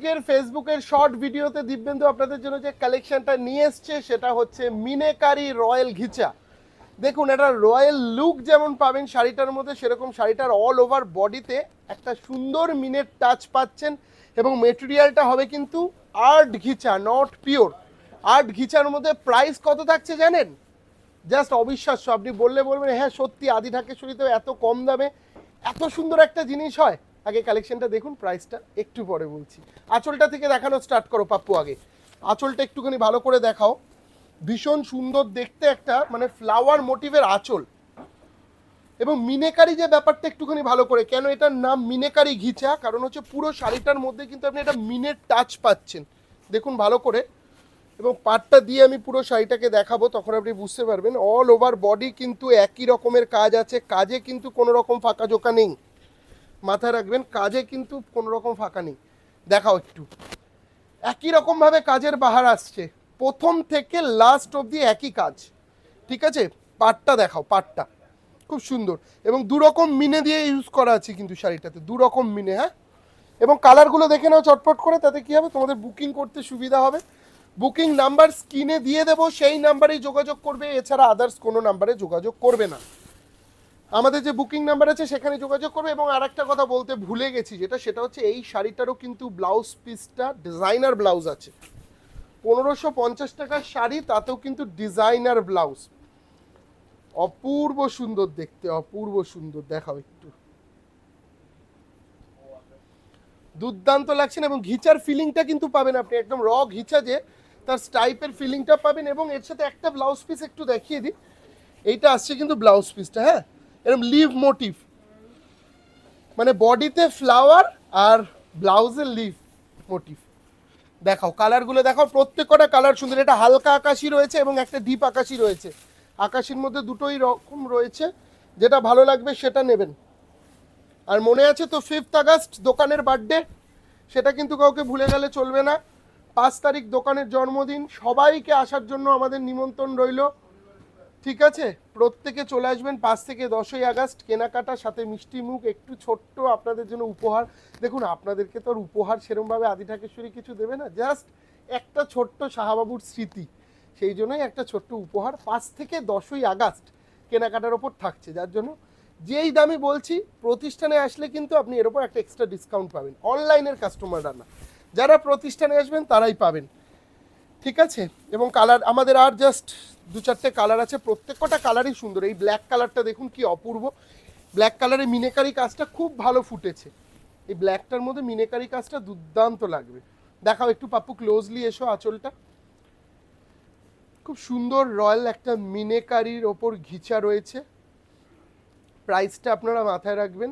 আজকের ফেসবুকের শর্ট ভিডিওতে দিব্যেন্দু আপনাদের জন্য যে কালেকশনটা নিয়ে এসছে সেটা হচ্ছে মিনেকারি রয়্যাল ঘিচা। দেখুন, এটা রয়্যাল লুক যেমন পাবেন শাড়িটার মধ্যে, সেরকম শাড়িটার অল ওভার বডিতে একটা সুন্দর মিনের টাচ পাচ্ছেন এবং মেটেরিয়ালটা হবে কিন্তু art ghicha, not pure. Art ঘিচার মধ্যে প্রাইস কত থাকছে জানেন? জাস্ট অবিশ্বাস্য। আপনি বললে বলবেন হ্যাঁ সত্যি আদি ঢাকেশ্বরীতে এত কম দামে এত সুন্দর একটা জিনিস হয়। আগে কালেকশনটা দেখুন, প্রাইসটা একটু পরে বলছি। আঁচলটা থেকে দেখানো স্টার্ট করো পাপ্পু। আগে আঁচলটা একটুখানি ভালো করে দেখাও। ভীষণ সুন্দর দেখতে একটা মানে ফ্লাওয়ার মোটিভের আঁচল এবং মিনেকারি যে ব্যাপারটা একটুখানি ভালো করে। কেন এটার নাম মিনেকারি ঘিচা? কারণ হচ্ছে পুরো শাড়িটার মধ্যে কিন্তু আপনি একটা মিনের টাচ পাচ্ছেন, দেখুন ভালো করে। এবং পাটটা দিয়ে আমি পুরো শাড়িটাকে দেখাবো, তখন আপনি বুঝতে পারবেন। অল ওভার বডি কিন্তু একই রকমের কাজ আছে, কাজে কিন্তু কোনো রকম ফাঁকা জোকা নেই, মাথায় রাখবেন। কাজে কিন্তু কোনো রকম ফাঁকা নেই। দেখাও একটু, একই রকমভাবে কাজের বাহার আসছে, প্রথম থেকে লাস্ট অবধি একই কাজ, ঠিক আছে? পাটটা দেখাও, পাটটা খুব সুন্দর এবং দুরকম মিনে দিয়ে ইউজ করা আছে কিন্তু শাড়িটাতে, দুরকম মিনে। হ্যাঁ, এবং কালারগুলো দেখে নাও চটপট করে, তাতে কী হবে তোমাদের বুকিং করতে সুবিধা হবে। বুকিং নাম্বার স্ক্রিনে দিয়ে দেবো, সেই নাম্বারেই যোগাযোগ করবে, এছাড়া আদার্স কোনো নাম্বারে যোগাযোগ করবে না। আমাদের যে বুকিং নাম্বার আছে সেখানে যোগাযোগ করবে। এবং আর একটা কথা বলতে ভুলে গেছি, সেটা হচ্ছে এই শাড়িটারও কিন্তু ব্লাউজ পিসটা ডিজাইনার ব্লাউজ আছে। 1550 টাকার শাড়ি, তাতেও কিন্তু ডিজাইনার ব্লাউজ। অপূর্ব সুন্দর দেখতে, অপূর্ব সুন্দর। দেখাও একটু, দুর্দান্ত লাগছে না? এবং ঘিচার ফিলিংটা কিন্তু পাবেন আপনি, একদম র ঘিচা যে তার স্টাইপের ফিলিংটা পাবেন। এবং এর সাথে একটা ব্লাউজ পিস একটু দেখিয়ে দিই, এইটা আসছে কিন্তু ব্লাউজ পিসটা, হ্যাঁ এরকম লিভ মোটিভ, মানে বডিতে ফ্লাওয়ার আর ব্লাউজের লিভ মোটিভ। দেখাও কালারগুলো, দেখাও প্রত্যেকটা কালার সুন্দর। এটা হালকা আকাশি রয়েছে এবং একটা ডিপ আকাশি রয়েছে। আকাশির মধ্যে দুটোই রকম রয়েছে, যেটা ভালো লাগবে সেটা নেবেন। আর মনে আছে তো 5th আগস্ট দোকানের বার্থডে, সেটা কিন্তু কাউকে ভুলে গেলে চলবে না। 5 তারিখ দোকানের জন্মদিন, সবাইকে আসার জন্য আমাদের নিমন্ত্রণ রইল, ঠিক আছে? প্রত্যেকে চলে আসবেন 5 থেকে 10ই আগস্ট। কেনাকাটার সাথে মিষ্টি মুখ, একটু ছোট্ট আপনাদের জন্য উপহার। দেখুন, আপনাদেরকে তো আর উপহার সেরমভাবে আদি ঢাকেশ্বরী কিছু দেবে না, জাস্ট একটা ছোট্ট শাহবাবুর স্মৃতি, সেই জন্যই একটা ছোট্ট উপহার 5 থেকে 10ই আগস্ট কেনাকাটার ওপর থাকছে। যার জন্য যেই দামি বলছি, প্রতিষ্ঠানে আসলে কিন্তু আপনি এর ওপর একটা এক্সট্রা ডিসকাউন্ট পাবেন, অনলাইনের কাস্টমাররা না, যারা প্রতিষ্ঠানে আসবেন তারাই পাবেন, ঠিক আছে? এবং কালার আমাদের আর জাস্ট 2-4টে কালার আছে, প্রত্যেকটা কালারই সুন্দর। এই ব্ল্যাক কালারটা দেখুন কি অপূর্ব, ব্ল্যাক কালারে মিনেকারি কাজটা খুব ভালো ফুটেছে। এই ব্ল্যাকটার মধ্যে মিনেকারি কাজটা দুর্দান্ত লাগবে। দেখাও একটু পাপ্পু, ক্লোজলি এসো। আঁচলটা খুব সুন্দর রয়্যাল একটা মিনেকারির ওপর ঘিচা রয়েছে। প্রাইসটা আপনারা মাথায় রাখবেন,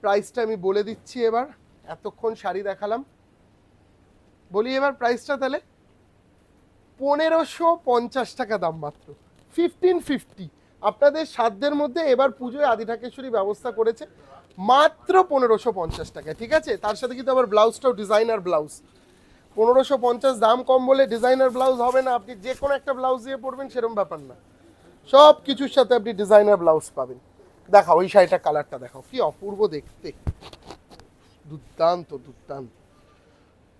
প্রাইসটা আমি বলে দিচ্ছি এবার। এতক্ষণ শাড়ি দেখালাম, বলি এবার প্রাইসটা তাহলে। 1550 টাকা দাম মাত্র, 1550। আপনাদের সাধ্যের মধ্যে এবার পুজোয় আদি ঢাকেশ্বরী ব্যবস্থা করেছে মাত্র 1550 টাকায়, ঠিক আছে? তার সাথে কিন্তু আবার ব্লাউজটাও ডিজাইনার ব্লাউজ। 1550 দাম কম বলে ডিজাইনার ব্লাউজ হবে না, আপনি যে কোনো একটা ব্লাউজ দিয়ে পরবেন সেরকম ব্যাপার না, সব কিছুর সাথে আপনি ডিজাইনার ব্লাউজ পাবেন। দেখাও ওই শাড়িটা, কালারটা দেখাও, কি অপূর্ব দেখতে, দুর্দান্ত দুর্দান্ত।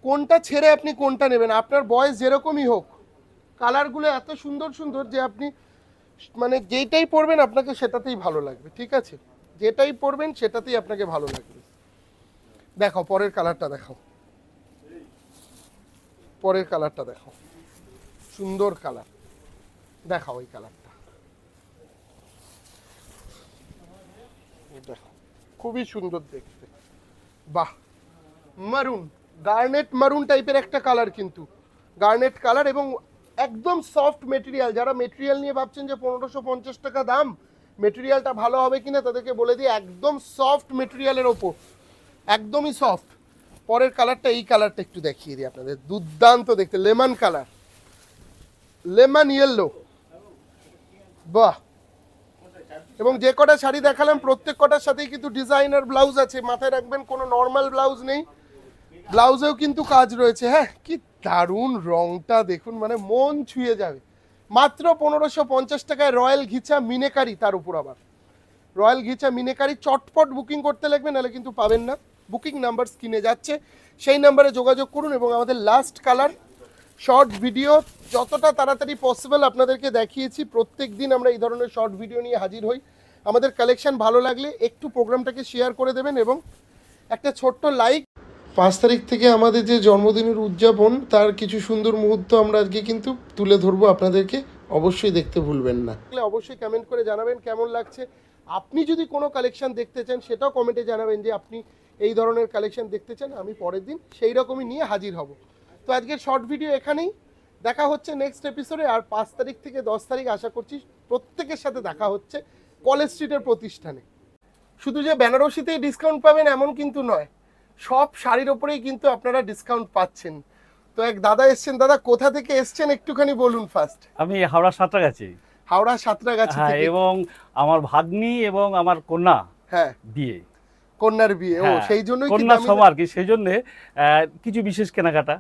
কোনটা ছেড়ে আপনি কোনটা নেবেন, আপনার বয়স যেরকমই হোক, কালারগুলো এত সুন্দর সুন্দর যে আপনি মানে যেটাই পরবেন আপনাকে সেটাতেই ভালো লাগবে, ঠিক আছে? যেটাই পরবেন সেটাতেই আপনাকে ভালো লাগবে। দেখাও পরের কালারটা, দেখাও পরের কালারটা, দেখাও সুন্দর কালার, দেখাও ওই কালারটা, দেখো খুবই সুন্দর দেখতে। বাহ, মারুন, গার্নেট মারুন টাইপের একটা কালার, কিন্তু গার্নেট কালার এবং একদম সফট মেটেরিয়াল। যারা মেটেরিয়াল নিয়ে ভাবছেন যে 1550 টাকা দাম, মেটেরিয়ালটা ভালো হবে কিনা, তাদেরকে বলে দিই একদম সফট মেটেরিয়ালের ওপর, একদমই সফট। পরের কালারটা, এই কালারটা একটু দেখিয়ে দিই আপনাদের, দুর্দান্ত দেখতে, লেমন কালার, লেমন ইয়েলো, বাহ। এবং যে কটা শাড়ি দেখালাম প্রত্যেক কটার সাথেই কিন্তু ডিজাইনার ব্লাউজ আছে, মাথায় রাখবেন কোনো নর্মাল ব্লাউজ নেই, ব্লাউজেও কিন্তু কাজ রয়েছে। হ্যাঁ, কি দারুণ রংটা দেখুন, মানে মন ছুঁয়ে যাবে। মাত্র 1550 টাকায় রয়্যাল ঘিচা মিনেকারি, তার উপর আবার রয়্যাল ঘিচা মিনেকারি। চটপট বুকিং করতে লাগবে, নাহলে কিন্তু পাবেন না। বুকিং নাম্বার স্ক্রিনে যাচ্ছে, সেই নাম্বারে যোগাযোগ করুন। এবং আমাদের লাস্ট কালার শর্ট ভিডিও যতটা তাড়াতাড়ি পসিবল আপনাদেরকে দেখিয়েছি। প্রত্যেক দিন আমরা এই ধরনের শর্ট ভিডিও নিয়ে হাজির হই। আমাদের কালেকশন ভালো লাগলে একটু প্রোগ্রামটাকে শেয়ার করে দেবেন এবং একটা ছোট্ট লাইক। 5 তারিখ থেকে আমাদের যে জন্মদিনের উদযাপন, তার কিছু সুন্দর মুহূর্ত আমরা আজকে কিন্তু তুলে ধরবো আপনাদেরকে, অবশ্যই দেখতে ভুলবেন না। অবশ্যই কমেন্ট করে জানাবেন কেমন লাগছে। আপনি যদি কোনো কালেকশন দেখতে চান সেটাও কমেন্টে জানাবেন যে আপনি এই ধরনের কালেকশন দেখতে চান, আমি পরের দিন সেই রকমই নিয়ে হাজির হব। তো আজকের শর্ট ভিডিও এখানেই, দেখা হচ্ছে নেক্সট এপিসোডে। আর 5 তারিখ থেকে 10 তারিখ আশা করছি প্রত্যেকের সাথে দেখা হচ্ছে কলেজ স্ট্রিটের প্রতিষ্ঠানে। শুধু যে বেনারসিতেই ডিসকাউন্ট পাবেন এমন কিন্তু নয়, সব শাড়ির ওপরেই কিন্তু আপনারা ডিসকাউন্ট পাচ্ছেন। তো এক দাদা এসছেন, দাদা কোথা থেকে এসছেন একটুখানি বলুন ফার্স্ট। আমি হাওড়া সাঁতরাগাছি। হাওড়া সাঁতরাগাছি থেকে, এবং আমার ভাগ্নি এবং আমার কন্যা হ্যাঁ বিয়ে, কন্যার বিয়ে। ও সেই জন্যই কন্যা সব আর কি, সেই জন্য কিছু বিশেষ কেনাকাটা।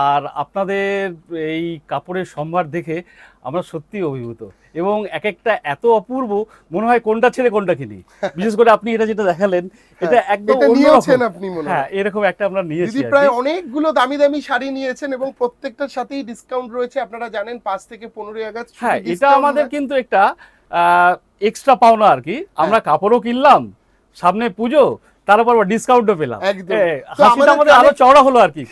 আর আপনাদের এই কাপড়ের সম্ভার দেখে আমরা সত্যি অভিভূত, এবং এক একটা এত অপূর্ব, মনে হয় কোনটা ছেড়ে কোনটা কিনি। বিশেষ করে আপনি এটা যেটা দেখালেন, এটা একদম নিয়েছেন আপনি মনে হয়। হ্যাঁ, এরকম একটা আমরা নিয়েছি। প্রায় অনেকগুলো দামি দামি শাড়ি নিয়েছেন এবং প্রত্যেকটার সাথেই ডিসকাউন্ট রয়েছে। আপনারা জানেন 5 থেকে 15 আগস্ট। হ্যাঁ, এটা আমাদের কিন্তু একটা এক্সট্রা পাওনা আর কি। আমরা কাপড়ও কিনলাম, সামনে পুজো, তারপর ডিসকাউন্টও পেলাম। হাসিটা আমাদের আরো চওড়া হলো আর কি।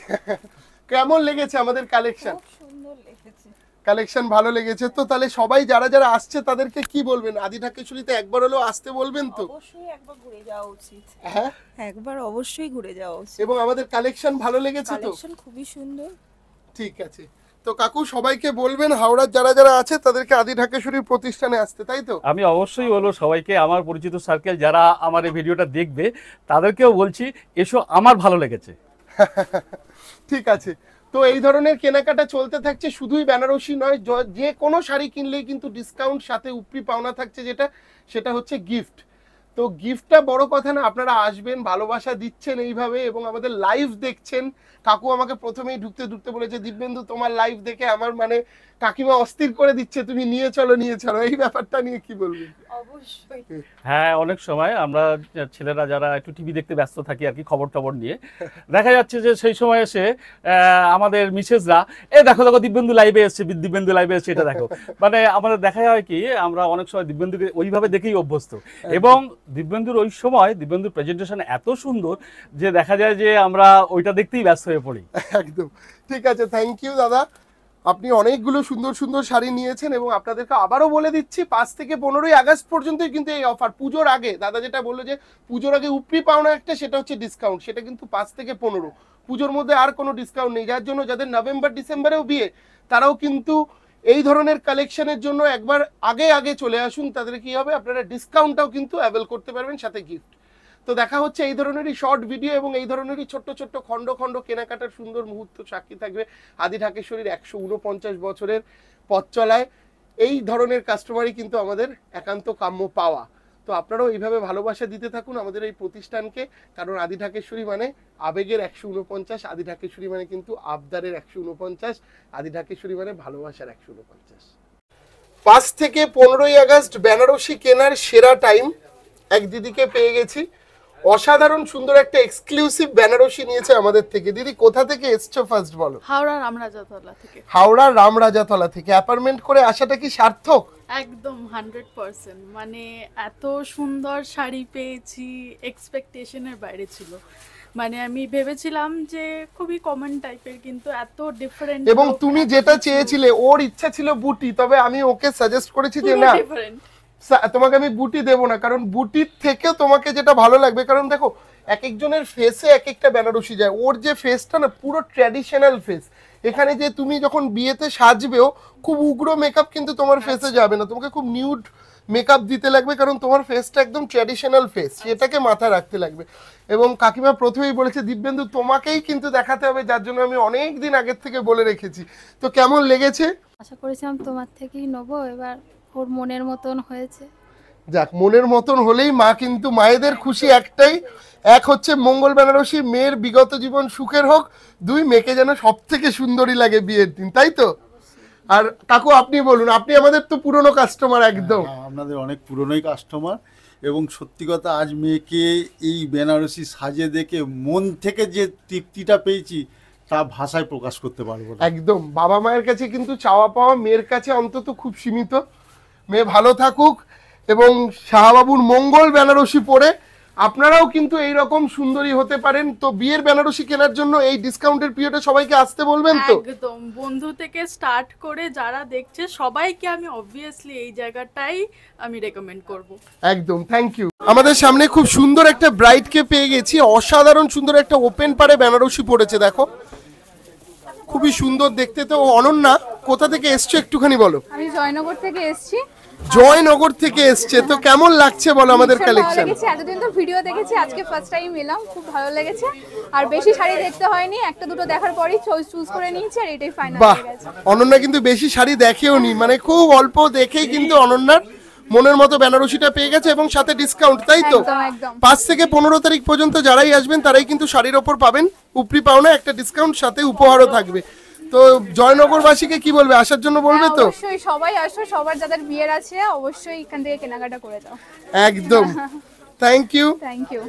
কেমন লেগেছে আমাদের কালেকশন? সুন্দর লেগেছে, কালেকশন ভালো লেগেছে। তো তাহলে সবাই যারা যারা আসছে তাদেরকে কি বলবেন? আদি ঢাকেশ্বরীতে একবার হলেও আসতে বলবেন তো? অবশ্যই একবার ঘুরে যাওয়া উচিত। হ্যাঁ, একবার অবশ্যই ঘুরে যাওয়া উচিত। এবং আমাদের কালেকশন ভালো লেগেছে তো? কালেকশন খুবই সুন্দর। ঠিক আছে, তো কাকু সবাইকে বলবেন হাওড়ার যারা যারা আছে তাদেরকে আদি ঢাকেশ্বরীর প্রতিষ্ঠানে আসতে, তাই তো? আমি অবশ্যই বলবো সবাইকে, আমার পরিচিত সার্কেল যারা আমার এই ভিডিওটা দেখবে তাদেরকেও বলছি, এসো, আমার ভালো লেগেছে। ঠিক আছে, তো এই ধরনের কেনাকাটা চলতে থাকছে। শুধুই বেনারসি নয়, যে কোনো শাড়ি কিনলেই কিন্তু ডিসকাউন্ট, সাথে উপরি পাওনা থাকছে, সেটা হচ্ছে গিফট। তো গিফটটা বড় কথা না, আপনারা আসবেন, ভালোবাসা দিচ্ছেন এইভাবে এবং আমাদের লাইভ দেখছেন। কাকু আমাকে প্রথমেই ঢুকতে ঢুকতে বলেছে, দিব্যেন্দু তোমার লাইভ দেখে আমার মানে কাকিমা অস্থির করে দিচ্ছে, তুমি নিয়ে চলো নিয়ে চলো। এই ব্যাপারটা নিয়ে কি বলবেন? অবশ্যই। হ্যাঁ, অনেক সময় আমরা ছেলেরা যারা একটু টিভি দেখতে ব্যস্ত থাকি আর কি, খবর টবর নিয়ে, দেখা যাচ্ছে যে সেই সময় এসে আমাদের মিসেসরা, দেখো দেখো দিব্যেন্দু লাইভে এসছে, দিব্যেন্দু লাইভে এসছে, এটা দেখো। মানে আমাদের দেখা হয় কি, আমরা অনেক সময় দিব্যেন্দুকে ওইভাবে দেখেই অভ্যস্ত, এবং দিব্যেন্দুর ওই সময় দিব্যেন্দুর প্রেজেন্টেশন এত সুন্দর যে দেখা যায় যে আমরা ওইটা দেখতেই ব্যস্ত হয়ে পড়ি। একদম ঠিক আছে, থ্যাংক ইউ দাদা। আপনি অনেকগুলো সুন্দর সুন্দর শাড়ি নিয়েছেন এবং আপনাদেরকে আবারও বলে দিচ্ছি 5 থেকে 15 আগস্ট পর্যন্তই কিন্তু এই অফার। পুজোর আগে দাদা যেটা বললো যে পুজোর আগে উপরি পাওনা একটা, সেটা হচ্ছে ডিসকাউন্ট, সেটা কিন্তু 5 থেকে 15। পুজোর মধ্যে আর কোনো ডিসকাউন্ট নেই, যার জন্য যাদের নভেম্বর ডিসেম্বরেও বিয়ে তারাও কিন্তু এই ধরনের কালেকশনের জন্য একবার আগে আগে চলে আসুন। তাদের কি হবে, আপনারা ডিসকাউন্টটাও কিন্তু অ্যাভেল করতে পারবেন, সাথে গিফট। তো দেখা হচ্ছে এই ধরনেরই শর্ট ভিডিও এবং এই ধরনেরই ছোট্ট ছোট্ট খণ্ড খণ্ড কেনাকাটার সুন্দর মুহূর্ত সাক্ষী থাকবে আদি ঢাকেশ্বরীর 149 বছরের পথ চলায়। এই ধরনের কাস্টমারই কিন্তু আমাদের একান্ত কাম্য পাওয়া। তো আপনারাও এইভাবে ভালোবাসা দিতে থাকুন আমাদের এই প্রতিষ্ঠানকে, কারণ আদি ঢাকেশ্বরী মানে আবেগের 149, আদি ঢাকেশ্বরী মানে কিন্তু আবদারের 149, আদি ঢাকেশ্বরী মানে ভালোবাসার 149। 5 থেকে 15 আগস্ট বেনারসি কেনার সেরা টাইম। এক দিদিকে পেয়ে গেছি, অসাধারণ সুন্দর একটা এক্সক্লুসিভ বেনারসি নিয়েছে আমাদের থেকে। দিদি কোথা থেকে এসছো ফার্স্ট বলো? হাওড়া রামরাজাতলা থেকে। হাওড়া রামরাজাতলা থেকে অ্যাপার্টমেন্ট করে আসাটা কি সার্থক? একদম 100%। মানে এত সুন্দর শাড়ি পেয়েছি, এক্সপেকটেশনের বাইরে ছিল। মানে আমি ভেবেছিলাম যে খুবই কমন টাইপের, কিন্তু এত ডিফারেন্ট। এবং তুমি যেটা চেয়েছিলে, ওর ইচ্ছা ছিল বুটি, তবে আমি ওকে সাজেস্ট করেছি যে না, তোমাকে আমি বুটি দেবো না, কারণ বুটির থেকেও তোমাকে যেটা ভালো লাগবে, কারণ দেখো এক একজনের ফেসে এক একটা বেনারসি যায়, ওর যে ফেসটা না পুরো ট্র্যাডিশনাল ফেস। এখানে যে তুমি যখন বিয়েতে সাজবেও খুব উগ্র মেকআপ কিন্তু তোমার ফেসে যাবে না, তোমাকে খুব নিউড মেকআপ দিতে লাগবে, কারণ তোমার ফেসটা একদম ট্র্যাডিশনাল ফেস, সেটাকে মাথায় রাখতে লাগবে। এবং কাকিমা প্রথমেই বলেছে দিব্যেন্দু তোমাকেই কিন্তু দেখাতে হবে, যার জন্য আমি অনেক দিন আগের থেকে বলে রেখেছি। তো কেমন লেগেছে? আশা করেছিলাম তোমার থেকেই নেবো, এবার ওর মনের মতন হয়েছে। যাক, মনের মতন হলেই মা, কিন্তু মায়েদের খুশি একটাই, এক হচ্ছে মঙ্গল বেনারসি, মেয়ের বিগত জীবন সুখের হোক, 2 মেয়েকে যেন সব থেকে সুন্দরী লাগে বিয়ের দিন, তাই তো? আর কাকু আপনি বলুন, আপনি আমাদের তো পুরনো কাস্টমার একদম। আপনাদের অনেক পুরনোই কাস্টমার, এবং সত্যি কথা আজ মেয়েকে এই বেনারসি সাজে দেখে মন থেকে যে তৃপ্তিটা পেয়েছি তা ভাষায় প্রকাশ করতে পারবো না। একদম বাবা মায়ের কাছে কিন্তু চাওয়া পাওয়া মেয়ের কাছে অন্তত খুব সীমিত। মেয়ে ভালো থাকুক এবং শাহবাবুর মঙ্গল বেনারসি পরে আপনারাও কিন্তু এই রকম সুন্দরী হতে পারেন। তো বিয়ের বেনারসি কেনার জন্য এই ডিসকাউন্টের পিরিয়ডে সবাইকে আসতে বলবেন তো? একদম, বন্ধু থেকে স্টার্ট করে যারা দেখছে সবাইকে আমি অবভিয়াসলি এই জায়গাটাই আমি রেকমেন্ড করব। একদম, থ্যাংক ইউ। আমাদের সামনে খুব সুন্দর একটা ব্রাইডকে পেয়ে গেছি, অসাধারণ সুন্দর একটা ওপেন পারে বেনারসি পড়েছে, দেখো খুবই সুন্দর দেখতে। তো অনন্যা কোথা থেকে এসছো একটুখানি বলো। আমি জয়নগর থেকে এসেছি। জয়নগর থেকে এসছে, তো কেমন লাগছে বলো আমাদের ভীষণ ভালো কালেকশন? লেগেছে, এতদিন তো ভিডিও দেখেছি, আজকে ফার্স্ট টাইম এলাম, খুব ভালো লেগেছে। আর বেশি শাড়ি দেখতে হয়নি, একটা দুটো দেখার পরেই চুজ করে নিয়েছি আর এটাই ফাইনাল বাহ, হয়ে গেছে। অনন্যা কিন্তু বেশি শাড়ি দেখেও নি, মানে খুব অল্প দেখেই কিন্তু অনন্যার মনের মতো বেনারসিটা পেয়ে গেছে এবং সাথে ডিসকাউন্ট, তাই তো? একদম একদম 5 থেকে 15 তারিখ পর্যন্ত যারাই আসবেন তারাই কিন্তু শাড়ির ওপর পাবেন উপরি পাওনা একটা ডিসকাউন্ট, সাথে উপহারও থাকবে। তো জয়নগরবাসীকে কি বলবে, আসার জন্য বলবে তো? অবশ্যই সবাই আসো, সবার যাদের বিয়ের আছে অবশ্যই এখান থেকে কেনাকাটা করে যাও। একদম, থ্যাংক ইউ। Thank you.